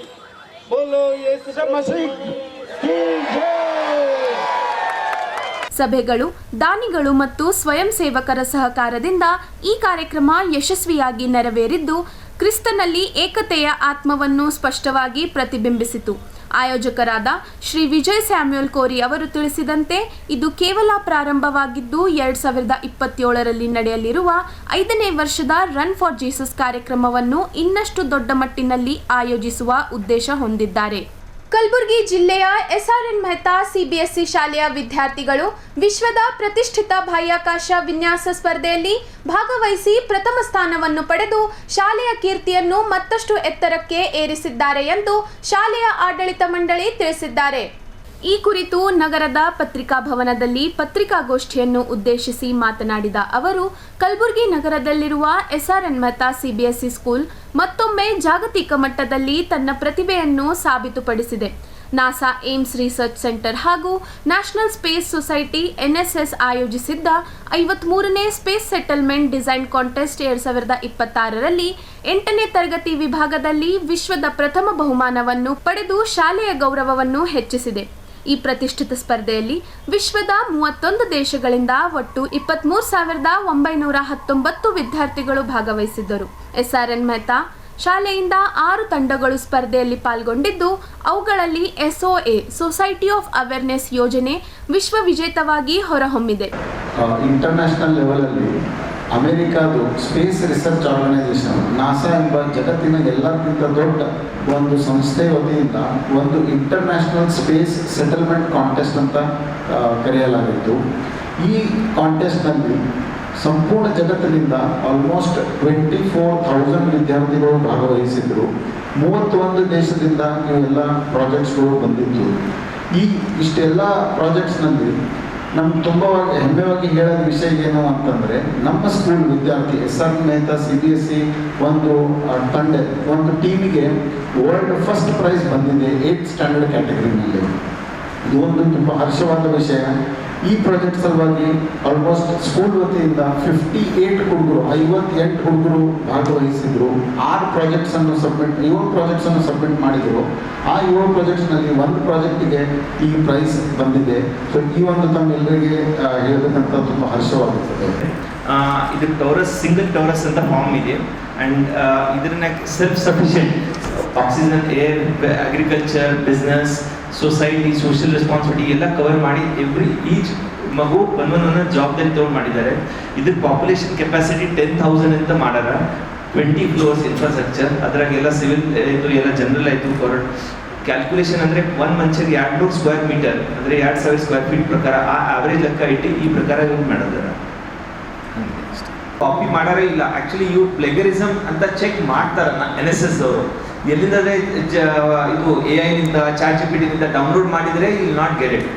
ಸಭೆಗಳು, ದಾನಿಗಳು ಮತ್ತು ಸ್ವಯಂ ಸೇವಕರ ಸಹಕಾರದಿಂದ ಈ ಕಾರ್ಯಕ್ರಮ ಯಶಸ್ವಿಯಾಗಿ ನೆರವೇರಿದ್ದು ಕ್ರಿಸ್ತನಲ್ಲಿ ಏಕತೆಯ ಆತ್ಮವನ್ನು ಸ್ಪಷ್ಟವಾಗಿ ಪ್ರತಿಬಿಂಬಿಸಿತು. ಆಯೋಜಕರಾದ ಶ್ರೀ ವಿಜಯ್ ಸ್ಯಾಮ್ಯುಯಲ್ ಕೋರಿ ಅವರು ತಿಳಿಸಿದಂತೆ ಇದು ಕೇವಲ ಪ್ರಾರಂಭವಾಗಿದ್ದು 2027ರಲ್ಲಿ ನಡೆಯಲಿರುವ 5ನೇ ವರ್ಷದ ರನ್ ಫಾರ್ ಜೀಸಸ್ ಕಾರ್ಯಕ್ರಮವನ್ನು ಇನ್ನಷ್ಟು ದೊಡ್ಡ ಮಟ್ಟಿನಲ್ಲಿ ಆಯೋಜಿಸುವ ಉದ್ದೇಶ ಹೊಂದಿದ್ದಾರೆ. ಕಲಬುರಗಿ ಜಿಲ್ಲೆಯ SRN ಮೆಹ್ತಾ CBSE ಶಾಲೆಯ ವಿದ್ಯಾರ್ಥಿಗಳು ವಿಶ್ವದ ಪ್ರತಿಷ್ಠಿತ ಬಾಹ್ಯಾಕಾಶ ವಿನ್ಯಾಸ ಸ್ಪರ್ಧೆಯಲ್ಲಿ ಭಾಗವಹಿಸಿ ಪ್ರಥಮ ಸ್ಥಾನವನ್ನು ಪಡೆದು ಶಾಲೆಯ ಕೀರ್ತಿಯನ್ನು ಮತ್ತಷ್ಟು ಎತ್ತರಕ್ಕೆ ಏರಿಸಿದ್ದಾರೆ ಎಂದು ಶಾಲೆಯ ಆಡಳಿತ ಮಂಡಳಿ ತಿಳಿಸಿದ್ದಾರೆ. ಈ ಕುರಿತು ನಗರದ ಪತ್ರಿಕಾ ಭವನದಲ್ಲಿ ಪತ್ರಿಕಾಗೋಷ್ಠಿಯನ್ನು ಉದ್ದೇಶಿಸಿ ಮಾತನಾಡಿದ ಅವರು, ಕಲಬುರಗಿ ನಗರದಲ್ಲಿರುವ SRN ಮೆಹ್ತಾ CBSE ಸ್ಕೂಲ್ ಮತ್ತೊಮ್ಮೆ ಜಾಗತಿಕ ಮಟ್ಟದಲ್ಲಿ ತನ್ನ ಪ್ರತಿಭೆಯನ್ನು ಸಾಬೀತುಪಡಿಸಿದೆ. ನಾಸಾ ಏಮ್ಸ್ ರಿಸರ್ಚ್ ಸೆಂಟರ್ ಹಾಗೂ ನ್ಯಾಷನಲ್ ಸ್ಪೇಸ್ ಸೊಸೈಟಿ NSS ಆಯೋಜಿಸಿದ್ದ 53ನೇ ಸ್ಪೇಸ್ ಸೆಟಲ್ಮೆಂಟ್ ಡಿಸೈನ್ ಕಾಂಟೆಸ್ಟ್ 2026ರಲ್ಲಿ 8ನೇ ತರಗತಿ ವಿಭಾಗದಲ್ಲಿ ವಿಶ್ವದ ಪ್ರಥಮ ಬಹುಮಾನವನ್ನು ಪಡೆದು ಶಾಲೆಯ ಗೌರವವನ್ನು ಹೆಚ್ಚಿಸಿದೆ. ಈ ಪ್ರತಿಷ್ಠಿತ ಸ್ಪರ್ಧೆಯಲ್ಲಿ ವಿಶ್ವದ 31 ದೇಶಗಳಿಂದ ಒಟ್ಟು 23,919 ವಿದ್ಯಾರ್ಥಿಗಳು ಭಾಗವಹಿಸಿದ್ದರು. SRN ಮೆಹ್ತಾ ಶಾಲೆಯಿಂದ 6 ತಂಡಗಳು ಸ್ಪರ್ಧೆಯಲ್ಲಿ ಪಾಲ್ಗೊಂಡಿದ್ದು, ಅವುಗಳಲ್ಲಿ SOA ಸೊಸೈಟಿ ಆಫ್ ಅವೇರ್ನೆಸ್ ಯೋಜನೆ ವಿಶ್ವ ವಿಜೇತವಾಗಿ ಹೊರಹೊಮ್ಮಿದೆ. ಇಂಟರ್ನ್ಯಾಷನಲ್ ಲೆವೆಲಲ್ಲಿ ಅಮೆರಿಕಾದು ಸ್ಪೇಸ್ ರಿಸರ್ಚ್ ಆರ್ಗನೈಸೇಷನ್ ನಾಸಾ ಎಂಬ ಜಗತ್ತಿನ ಎಲ್ಲಕ್ಕಿಂತ ದೊಡ್ಡ ಒಂದು ಸಂಸ್ಥೆ ವತಿಯಿಂದ ಒಂದು ಇಂಟರ್ನ್ಯಾಷನಲ್ ಸ್ಪೇಸ್ ಸೆಟಲ್ಮೆಂಟ್ ಕಾಂಟೆಸ್ಟ್ ಅಂತ ಕರೆಯಲಾಗಿತ್ತು. ಈ ಕಾಂಟೆಸ್ಟ್ನಲ್ಲಿ ಸಂಪೂರ್ಣ ಜಗತ್ತಿನಿಂದ ಆಲ್ಮೋಸ್ಟ್ 24,000 ವಿದ್ಯಾರ್ಥಿಗಳು ಭಾಗವಹಿಸಿದ್ರು. 31 ದೇಶದಿಂದ ಇವೆಲ್ಲ ಪ್ರಾಜೆಕ್ಟ್ಸ್ಗಳು ಬಂದಿತ್ತು. ಇಷ್ಟೆಲ್ಲ ಪ್ರಾಜೆಕ್ಟ್ಸ್ನಲ್ಲಿ ನಮ್ಗೆ ತುಂಬ ಹೆಮ್ಮೆವಾಗಿ ಹೇಳೋದ ವಿಷಯ ಏನು ಅಂತಂದರೆ, ನಮ್ಮ ಸ್ಕೂಲ್ ವಿದ್ಯಾರ್ಥಿ SRN ಮೆಹ್ತಾ CBSE ಒಂದು ಟೀಮಿಗೆ ವರ್ಲ್ಡ್ ಫಸ್ಟ್ ಪ್ರೈಸ್ ಬಂದಿದೆ 8th ಸ್ಟ್ಯಾಂಡರ್ಡ್ ಕ್ಯಾಟಗರಿನಲ್ಲಿ. ಇದು ಒಂದು ತುಂಬ ಹರ್ಷವಾದ ವಿಷಯ. ಈ ಪ್ರಾಜೆಕ್ಟ್ ಸಲುವಾಗಿ ಆಲ್ಮೋಸ್ಟ್ ಸ್ಕೂಲ್ ವತಿಯಿಂದ 58 ಹುಡುಗರು ಭಾಗವಹಿಸಿದ್ರು. 7 ಪ್ರಾಜೆಕ್ಟ್ಸನ್ನು ಸಬ್ಮಿಟ್ ಮಾಡಿದರು. ಆ 7 ಪ್ರಾಜೆಕ್ಟ್ಸ್ನಲ್ಲಿ ಒಂದು ಪ್ರಾಜೆಕ್ಟಿಗೆ ಈ ಪ್ರೈಸ್ ಬಂದಿದೆ. ಸೊ ಈ ಒಂದು ತಮ್ಮೆಲ್ಲರಿಗೆ ಹೇಳಬೇಕಂತ ತುಂಬ ಹರ್ಷವಾಗುತ್ತದೆ. ಇದು ಸಿಂಗಲ್ ಟವರಸ್ ಅಂತ ಫಾರ್ಮ್ ಇದೆ. ಆ್ಯಂಡ್ ಇದನ್ನ self sufficient oxygen, air, agriculture, business, society, social responsibility ಎಲ್ಲ ಕವರ್ ಮಾಡಿ ಈಚ್ ಮಗು ಒಂದೊಂದೊಂದು ಜವಾಬ್ದಾರಿ ತೊಗೊಂಡು ಮಾಡಿದ್ದಾರೆ. ಇದಕ್ಕೆ ಪಾಪ್ಯುಲೇಷನ್ ಕೆಪಾಸಿಟಿ 10,000 ಅಂತ ಮಾಡ್ಯಾರ. 20 ಫ್ಲೋರ್ಸ್ ಇನ್ಫ್ರಾಸ್ಟ್ರಕ್ಚರ್, ಅದ್ರಾಗೆಲ್ಲ ಸಿವಿಲ್ ಆಯಿತು, ಎಲ್ಲ ಜನರಲ್ ಆಯಿತು. ಫಾರ್ ಕ್ಯಾಲ್ಕುಲೇಷನ್ ಅಂದರೆ 1 ಮನುಷ್ಯರಿಗೆ 200 ಸ್ಕ್ವೇರ್ ಮೀಟರ್ ಅಂದರೆ 2,000 ಸ್ಕ್ವೇರ್ ಫೀಟ್ ಪ್ರಕಾರ ಆ ಆವ್ರೇಜ್ ಲೆಕ್ಕ ಇಟ್ಟು ಈ ಪ್ರಕಾರ ಯೂಸ್ ಮಾಡಿದಾರೆ. ಕಾಪಿ ಮಾಡಾರೇ ಇಲ್ಲ. ಆ್ಯಕ್ಚುಲಿ ಇವು ಪ್ಲೆಗರಿಸಮ್ ಅಂತ ಚೆಕ್ ಮಾಡ್ತಾರನ್ನ NSS ಅವರು. ಎಲ್ಲಿಂದರೆ ಇದು AI-ನಿಂದ ChatGPT-ನಿಂದ ಡೌನ್ಲೋಡ್ ಮಾಡಿದರೆ you will not get it.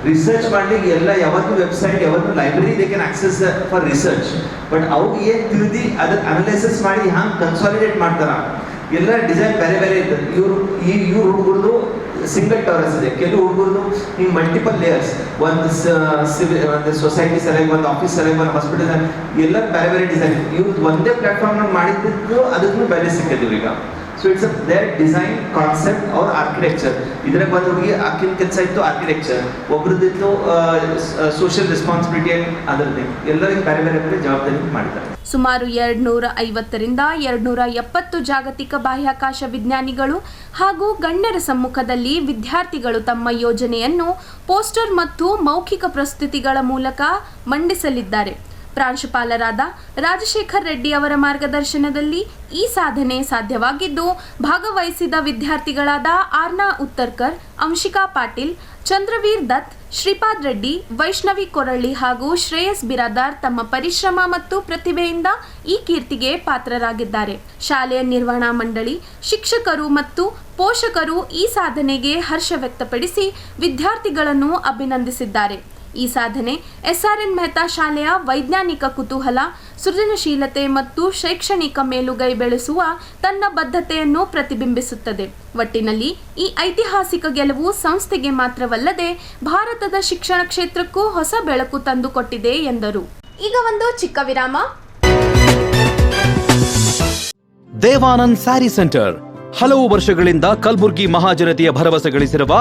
Research ಮಾಡಲಿಕ್ಕೆ ಎಲ್ಲ ಯಾವತ್ತು ವೆಬ್ಸೈಟ್, ಯಾವತ್ತು library they can access for research. But ಅವ್ರಿಗೆ ಏನು ತಿಳಿದು ಅದನ್ನ ಅನಲೈಸಿಸ್ ಮಾಡಿ ಹಂಗೆ ಕನ್ಸಾಲಿಡೇಟ್ ಮಾಡ್ತಾರ. ಎಲ್ಲ ಡಿಸೈನ್ ಬೇರೆ ಬೇರೆ ಇರ್ತದೆ. ಇವ್ರು ಹುಡುಗರದು ಸಿಂಗಲ್ ಟವರ್ಸ್ ಇದೆ, ಕೆಲವು ಹುಡುಗರದು ಹಿಂಗೆ ಮಲ್ಟಿಪಲ್ ಲೇಯರ್ಸ್, ಒಂದು ಸೊಸೈಟಿ ಸಲುವಾಗಿ, ಒಂದು ಆಫೀಸ್ ಸಲುವಾಗಿ, ಒಂದು ಹಾಸ್ಪಿಟಲ್, ಎಲ್ಲ ಬೇರೆ ಬೇರೆ ಡಿಸೈನ್. ಇವ್ರದ್ದು ಒಂದೇ ಪ್ಲಾಟ್ಫಾರ್ಮ್ ಮಾಡಿದ್ದು ಅದಕ್ಕೂ ಬೇರೆ ಸಿಕ್ಕಿದ್ದೀವಿ ಈಗ. So it's their design concept ಅವ್ರ ಆರ್ಕಿಟೆಕ್ಚರ್. ಇದ್ರಾಗ ಒಂದು ಹುಡುಗಿ ಆಕಿನ ಕೆಲಸ ಇತ್ತು ಆರ್ಕಿಟೆಕ್ಚರ್, ಒಬ್ರದ್ದಿತ್ತು ಸೋಷಿಯಲ್ ರೆಸ್ಪಾನ್ಸಿಬಿಲಿಟಿ, ಅದರದ್ದೇ ಎಲ್ಲರಿಗೂ ಬೇರೆ ಬೇರೆ ಬೇರೆ ಜವಾಬ್ದಾರಿ ಮಾಡಿದ್ದಾರೆ. ಸುಮಾರು 250ರಿಂದ 270 ಜಾಗತಿಕ ಬಾಹ್ಯಾಕಾಶ ವಿಜ್ಞಾನಿಗಳು ಹಾಗೂ ಗಣ್ಯರ ಸಮ್ಮುಖದಲ್ಲಿ ವಿದ್ಯಾರ್ಥಿಗಳು ತಮ್ಮ ಯೋಜನೆಯನ್ನು ಪೋಸ್ಟರ್ ಮತ್ತು ಮೌಖಿಕ ಪ್ರಸ್ತುತಿಗಳ ಮೂಲಕ ಮಂಡಿಸಲಿದ್ದಾರೆ. ಪ್ರಾಂಶುಪಾಲರಾದ ರಾಜಶೇಖರ್ ರೆಡ್ಡಿ ಅವರ ಮಾರ್ಗದರ್ಶನದಲ್ಲಿ ಈ ಸಾಧನೆ ಸಾಧ್ಯವಾಗಿದ್ದು, ಭಾಗವಹಿಸಿದ ವಿದ್ಯಾರ್ಥಿಗಳಾದ ಆರ್ನಾ ಉತ್ತರ್ಕರ್, ಅಂಶಿಕಾ ಪಾಟೀಲ್, ಚಂದ್ರವೀರ್ ದತ್, ಶ್ರೀಪಾದ್ ರೆಡ್ಡಿ, ವೈಷ್ಣವಿ ಕೊರಳ್ಳಿ ಹಾಗೂ ಶ್ರೇಯಸ್ ಬಿರಾದಾರ್ ತಮ್ಮ ಪರಿಶ್ರಮ ಮತ್ತು ಪ್ರತಿಭೆಯಿಂದ ಈ ಕೀರ್ತಿಗೆ ಪಾತ್ರರಾಗಿದ್ದಾರೆ. ಶಾಲೆಯ ನಿರ್ವಹಣಾ ಮಂಡಳಿ, ಶಿಕ್ಷಕರು ಮತ್ತು ಪೋಷಕರು ಈ ಸಾಧನೆಗೆ ಹರ್ಷ ವ್ಯಕ್ತಪಡಿಸಿ ವಿದ್ಯಾರ್ಥಿಗಳನ್ನು ಅಭಿನಂದಿಸಿದ್ದಾರೆ. ಈ ಸಾಧನೆ SRN ಮೆಹ್ತಾ ಶಾಲೆಯ ವೈಜ್ಞಾನಿಕ ಕುತೂಹಲ, ಸೃಜನಶೀಲತೆ ಮತ್ತು ಶೈಕ್ಷಣಿಕ ಮೇಲುಗೈ ಬೆಳೆಸುವ ತನ್ನ ಬದ್ಧತೆಯನ್ನು ಪ್ರತಿಬಿಂಬಿಸುತ್ತದೆ. ಒಟ್ಟಿನಲ್ಲಿ ಈ ಐತಿಹಾಸಿಕ ಗೆಲುವು ಸಂಸ್ಥೆಗೆ ಮಾತ್ರವಲ್ಲದೆ ಭಾರತದ ಶಿಕ್ಷಣ ಕ್ಷೇತ್ರಕ್ಕೂ ಹೊಸ ಬೆಳಕು ತಂದುಕೊಟ್ಟಿದೆ ಎಂದರು. ಈಗ ಒಂದು ಚಿಕ್ಕ ವಿರಾಮ. ದೇವಾನಂದ್ ಸ್ಯಾರಿ ಸೆಂಟರ್ ಹಲವು ವರ್ಷಗಳಿಂದ ಕಲಬುರ್ಗಿ ಮಹಾಜನತೆಯ ಭರವಸೆ ಗಳಿಸಿರುವ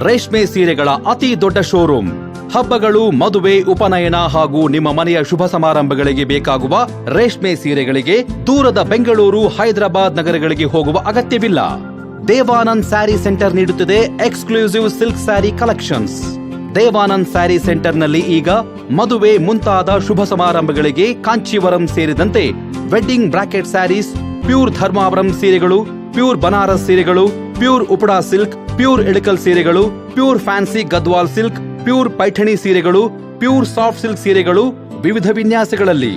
ರೇಷ್ಮೆ ಸೀರೆಗಳ ಅತಿ ದೊಡ್ಡ ಶೋರೂಮ್. ಹಬ್ಬಗಳು, ಮದುವೆ, ಉಪನಯನ ಹಾಗೂ ನಿಮ್ಮ ಮನೆಯ ಶುಭ ಸಮಾರಂಭಗಳಿಗೆ ಬೇಕಾಗುವ ರೇಷ್ಮೆ ಸೀರೆಗಳಿಗೆ ದೂರದ ಬೆಂಗಳೂರು, ಹೈದರಾಬಾದ್ ನಗರಗಳಿಗೆ ಹೋಗುವ ಅಗತ್ಯವಿಲ್ಲ. ದೇವಾನಂದ್ ಸ್ಯಾರಿ ಸೆಂಟರ್ ನೀಡುತ್ತಿದೆ exclusive silk sari collections. Devanand sari ಸೆಂಟರ್ನಲ್ಲಿ ಈಗ ಮದುವೆ ಮುಂತಾದ ಶುಭ ಸಮಾರಂಭಗಳಿಗೆ ಕಾಂಚೀವರಂ ಸೇರಿದಂತೆ wedding brocade saris, pure Dharmavaram ಸೀರೆಗಳು, ಪ್ಯೂರ್ ಬನಾರಸ್ ಸೀರೆಗಳು, pure Uppada silk, pure Ilkal ಸೀರೆಗಳು, pure fancy Gadwal silk, pure Paithani ಸೀರೆಗಳು, ಪ್ಯೂರ್ ಸಾಫ್ಟ್ ಸಿಲ್ಕ್ ಸೀರೆಗಳು ವಿವಿಧ ವಿನ್ಯಾಸಗಳಲ್ಲಿ.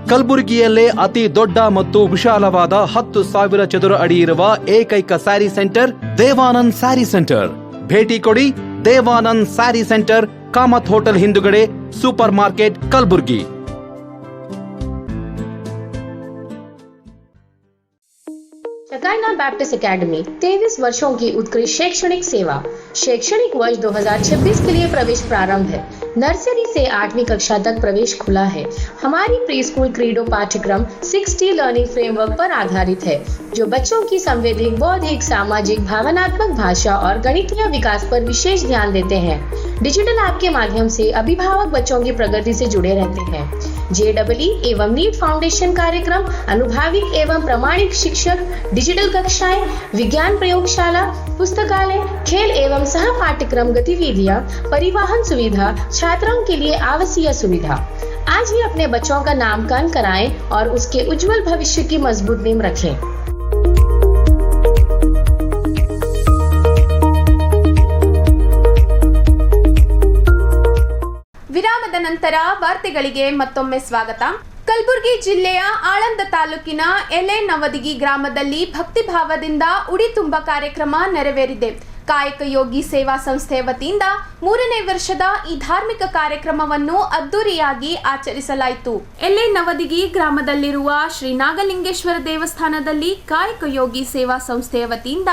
ಕಲಬುರಗಿಯಲ್ಲೇ ಅತಿ ದೊಡ್ಡ ಮತ್ತು ವಿಶಾಲವಾದ 10,000 ಚದುರ ಅಡಿ ಇರುವ ಏಕೈಕ ಸ್ಯಾರಿ ಸೆಂಟರ್ ದೇವಾನಂದ್ ಸ್ಯಾರಿ ಸೆಂಟರ್. ಭೇಟಿ ಕೊಡಿ. ದೇವಾನಂದ್ ಸ್ಯಾರಿ ಸೆಂಟರ್, ಕಾಮತ್ ಹೋಟೆಲ್ ಹಿಂದುಗಡೆ, super market, Kalaburagi. Shekinah Baptist academy 23 वर्षों की उत्कृष्ट शैक्षणिक सेवा। शैक्षणिक वर्ष 2026 के लिए प्रवेश प्रारंभ है। नर्सरी से 8वीं कक्षा तक प्रवेश खुला है। हमारी प्री स्कूल क्रीडो पाठ्यक्रम 6T लर्निंग फ्रेमवर्क पर आधारित है, जो बच्चों की संवैधिक, बौद्धिक, सामाजिक, भावनात्मक, भाषा और गणितीय विकास पर विशेष ध्यान देते हैं। डिजिटल ऐप के माध्यम से अभिभावक बच्चों की प्रगति से जुड़े रहते हैं। JEE एवं नीट फाउंडेशन कार्यक्रम, अनुभवी एवं प्रमाणिक शिक्षक, डिजिटल कक्षाएं, विज्ञान प्रयोगशाला, पुस्तकालय, खेल एवं सह पाठ्यक्रम गतिविधियां, परिवहन सुविधा, छात्रों के लिए आवासीय सुविधा। आज ही अपने बच्चों का नामकरण कराएं और उसके उज्जवल भविष्य की मजबूत नींव रखें। ವಿರಾಮದ ನಂತರ ವಾರ್ತೆಗಳಿಗೆ ಮತ್ತೊಮ್ಮೆ ಸ್ವಾಗತ. ಕಲಬುರಗಿ ಜಿಲ್ಲೆಯ ಆಳಂದ ತಾಲೂಕಿನ ಎಲೆ ನವದಗಿ ಗ್ರಾಮದಲ್ಲಿ ಭಕ್ತಿಭಾವದಿಂದ ಉಡಿ ತುಂಬ ಕಾರ್ಯಕ್ರಮ ನೆರವೇರಿದೆ. ಕಾಯಕ ಯೋಗಿ ಸೇವಾ ಸಂಸ್ಥೆ ವತಿಯಿಂದ 3ನೇ ವರ್ಷದ ಈ ಧಾರ್ಮಿಕ ಕಾರ್ಯಕ್ರಮವನ್ನು ಅದ್ದೂರಿಯಾಗಿ ಆಚರಿಸಲಾಯಿತು. ಎಲೆ ನವದಗಿ ಗ್ರಾಮದಲ್ಲಿರುವ ಶ್ರೀ ನಾಗಲಿಂಗೇಶ್ವರ ದೇವಸ್ಥಾನದಲ್ಲಿ ಕಾಯಕ ಯೋಗಿ ಸೇವಾ ಸಂಸ್ಥೆಯ ವತಿಯಿಂದ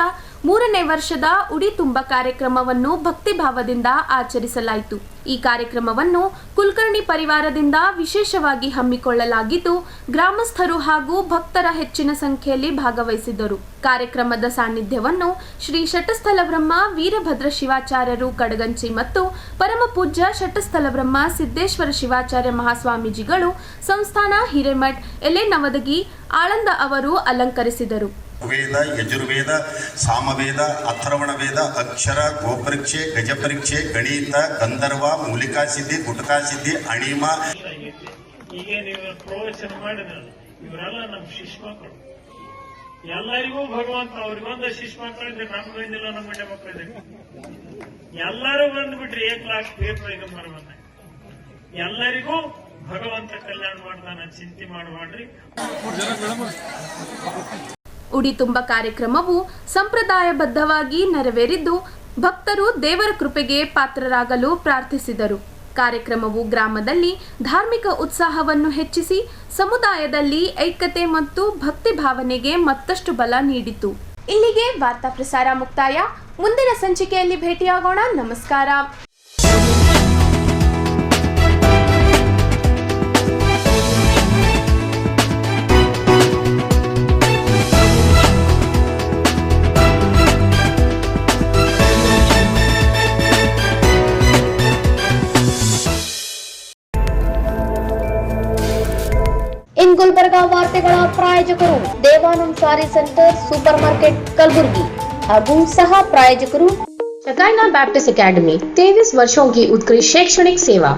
3ನೇ ವರ್ಷದ ಉಡಿ ತುಂಬ ಕಾರ್ಯಕ್ರಮವನ್ನು ಭಕ್ತಿಭಾವದಿಂದ ಆಚರಿಸಲಾಯಿತು. ಈ ಕಾರ್ಯಕ್ರಮವನ್ನು ಕುಲಕರ್ಣಿ ಪರಿವಾರದಿಂದ ವಿಶೇಷವಾಗಿ ಹಮ್ಮಿಕೊಳ್ಳಲಾಗಿದ್ದು, ಗ್ರಾಮಸ್ಥರು ಹಾಗೂ ಭಕ್ತರ ಹೆಚ್ಚಿನ ಸಂಖ್ಯೆಯಲ್ಲಿ ಭಾಗವಹಿಸಿದ್ದರು. ಕಾರ್ಯಕ್ರಮದ ಸಾನ್ನಿಧ್ಯವನ್ನು ಶ್ರೀ ಶಟಸ್ಥಲ ಬ್ರಹ್ಮ ವೀರಭದ್ರ ಶಿವಾಚಾರ್ಯರು ಕಡಗಂಚಿ ಮತ್ತು ಪರಮ ಪೂಜ್ಯ ಶಟಸ್ಥಲ ಬ್ರಹ್ಮ ಸಿದ್ದೇಶ್ವರ ಶಿವಾಚಾರ್ಯ ಮಹಾಸ್ವಾಮೀಜಿಗಳು, ಸಂಸ್ಥಾನ ಹಿರೇಮಠ್, ಎಲೆ ನವದಗಿ, ಆಳಂದ ಅವರು ಅಲಂಕರಿಸಿದರು. ವೇದ, ಯಜುರ್ವೇದ, ಸಾಮವೇದ, ಅಥರ್ವಣ ವೇದ, ಅಕ್ಷರ, ಗೋಪರೀಕ್ಷೆ, ಗಜಪರೀಕ್ಷೆ, ಗಣಿತ, ಗಂಧರ್ವ, ಮೂಲಿಕಾ ಸಿದ್ಧಿ, ಗುಟಕಾ ಸಿದ್ಧಿ, ಅಣಿಮ. ಈಗ ನೀವು ಪ್ರವಚನ ಮಾಡಿದ್ರೆ ಇವರೆಲ್ಲ ನಮ್ಮ ಶಿಶು ಮಕ್ಕಳು. ಎಲ್ಲರಿಗೂ ಭಗವಂತ ಅವ್ರಿಗೊಂದು ಶಿಶು ಮಕ್ಕಳಿದ್ರೆ ನಮ್ಗೊಂದಿಲ್ಲ, ನಮ್ಮ ಗಂಡ ಮಕ್ಕಳಿದೆ. ಎಲ್ಲರೂ ಬಂದ್ಬಿಟ್ರಿ 1 लाख ಪೈಗಂಬರ್ ಬಂದ. ಎಲ್ಲರಿಗೂ ಭಗವಂತ ಕಲ್ಯಾಣ ಮಾಡ್ತಾನ, ಚಿಂತೆ ಮಾಡಬೇಡ್ರಿ. ಉಡಿ ತುಂಬ ಕಾರ್ಯಕ್ರಮವು ಸಂಪ್ರದಾಯಬದ್ಧವಾಗಿ ನೆರವೇರಿದ್ದು, ಭಕ್ತರು ದೇವರ ಕೃಪೆಗೆ ಪಾತ್ರರಾಗಲು ಪ್ರಾರ್ಥಿಸಿದರು. ಕಾರ್ಯಕ್ರಮವು ಗ್ರಾಮದಲ್ಲಿ ಧಾರ್ಮಿಕ ಉತ್ಸಾಹವನ್ನು ಹೆಚ್ಚಿಸಿ ಸಮುದಾಯದಲ್ಲಿ ಐಕ್ಯತೆ ಮತ್ತು ಭಕ್ತಿ ಭಾವನೆಗೆ ಮತ್ತಷ್ಟು ಬಲ ನೀಡಿತು. ಇಲ್ಲಿಗೆ ವಾರ್ತಾ ಪ್ರಸಾರ ಮುಕ್ತಾಯ. ಮುಂದಿನ ಸಂಚಿಕೆಯಲ್ಲಿ ಭೇಟಿಯಾಗೋಣ. ನಮಸ್ಕಾರ. इन गुलबर्गा ವಾರ್ತೆಗಳ ಪ್ರಾಯೋಜಕರು ದೇವಾನಂದ್ ಸಾರಿ ಸೆಂಟರ್, ಸೂಪರ್ ಮಾರ್ಕೆಟ್, ಕಲಬುರ್ಗಿ ಹಾಗೂ ಸಹ ಪ್ರಾಯೋಜಕರು शकाइना बैप्टिस्ट एकेडमी 23 वर्षों की उत्कृष्ट शैक्षणिक सेवा।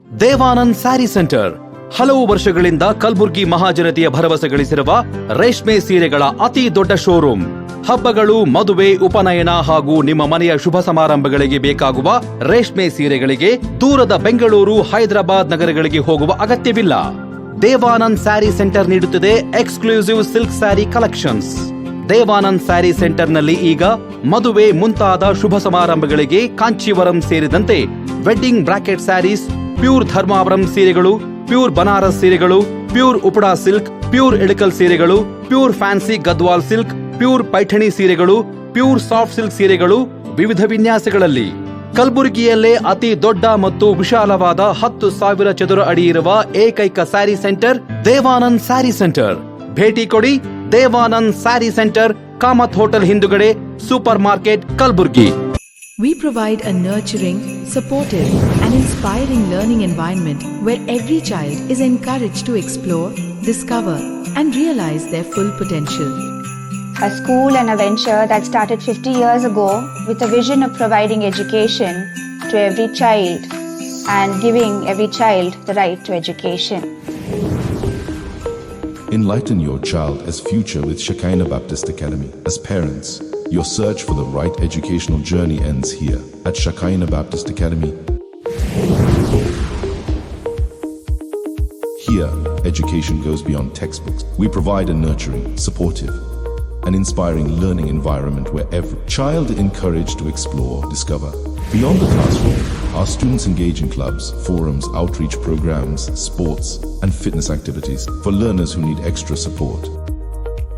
ದೇವಾನಂದ್ ಸ್ಯಾರಿ ಸೆಂಟರ್ ಹಲವು ವರ್ಷಗಳಿಂದ ಕಲಬುರ್ಗಿ ಮಹಾಜನತೆಯ ಭರವಸೆ ಗಳಿಸಿರುವ ರೇಷ್ಮೆ ಸೀರೆಗಳ ಅತಿ ದೊಡ್ಡ ಶೋರೂಮ್. ಹಬ್ಬಗಳು, ಮದುವೆ, ಉಪನಯನ ಹಾಗೂ ನಿಮ್ಮ ಮನೆಯ ಶುಭ ಸಮಾರಂಭಗಳಿಗೆ ಬೇಕಾಗುವ ರೇಷ್ಮೆ ಸೀರೆಗಳಿಗೆ ದೂರದ ಬೆಂಗಳೂರು, ಹೈದರಾಬಾದ್ ನಗರಗಳಿಗೆ ಹೋಗುವ ಅಗತ್ಯವಿಲ್ಲ. ದೇವಾನಂದ್ ಸ್ಯಾರಿ ಸೆಂಟರ್ ನೀಡುತ್ತಿದೆ exclusive silk sari collections. Devanand sari ಸೆಂಟರ್ನಲ್ಲಿ ಈಗ ಮದುವೆ ಮುಂತಾದ ಶುಭ ಸಮಾರಂಭಗಳಿಗೆ ಕಾಂಚೀವರಂ ಸೇರಿದಂತೆ wedding brocade saris, pure Dharmavaram ಸೀರೆಗಳು, ಪ್ಯೂರ್ ಬನಾರಸ್ ಸೀರೆಗಳು, pure Uppada silk, pure Ilkal ಸೀರೆಗಳು, pure fancy Gadwal silk, pure Paithani ಸೀರೆಗಳು, ಪ್ಯೂರ್ ಸಾಫ್ಟ್ ಸಿಲ್ಕ್ ಸೀರೆಗಳು ವಿವಿಧ ವಿನ್ಯಾಸಗಳಲ್ಲಿ. ಕಲಬುರಗಿಯಲ್ಲೇ ಅತಿ ದೊಡ್ಡ ಮತ್ತು ವಿಶಾಲವಾದ 10,000 ಚದುರ ಅಡಿ ಇರುವ ಏಕೈಕ ಸ್ಯಾರಿ ಸೆಂಟರ್ ದೇವಾನಂದ್ ಸ್ಯಾರಿ ಸೆಂಟರ್. ಭೇಟಿ ಕೊಡಿ. ದೇವಾನಂದ್ ಸ್ಯಾರಿ ಸೆಂಟರ್, ಕಾಮತ್ ಹೋಟೆಲ್ ಹಿಂದುಗಡೆ, super market, Kalaburagi. We provide a nurturing, supportive, and inspiring learning environment where every child is encouraged to explore, discover, and realize their full potential. A school and a venture that started 50 years ago with a vision of providing education to every child and giving every child the right to education. Enlighten your child as future with Shekinah Baptist Academy. As parents, your search for the right educational journey ends here at Shekinah Baptist Academy. Here, education goes beyond textbooks. We provide a nurturing, supportive, and inspiring learning environment where every child is encouraged to explore, discover, Beyond the classroom, our students engage in clubs, forums, outreach programs, sports, and fitness activities for learners who need extra support.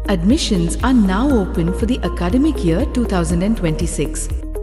Admissions are now open for the academic year 2026.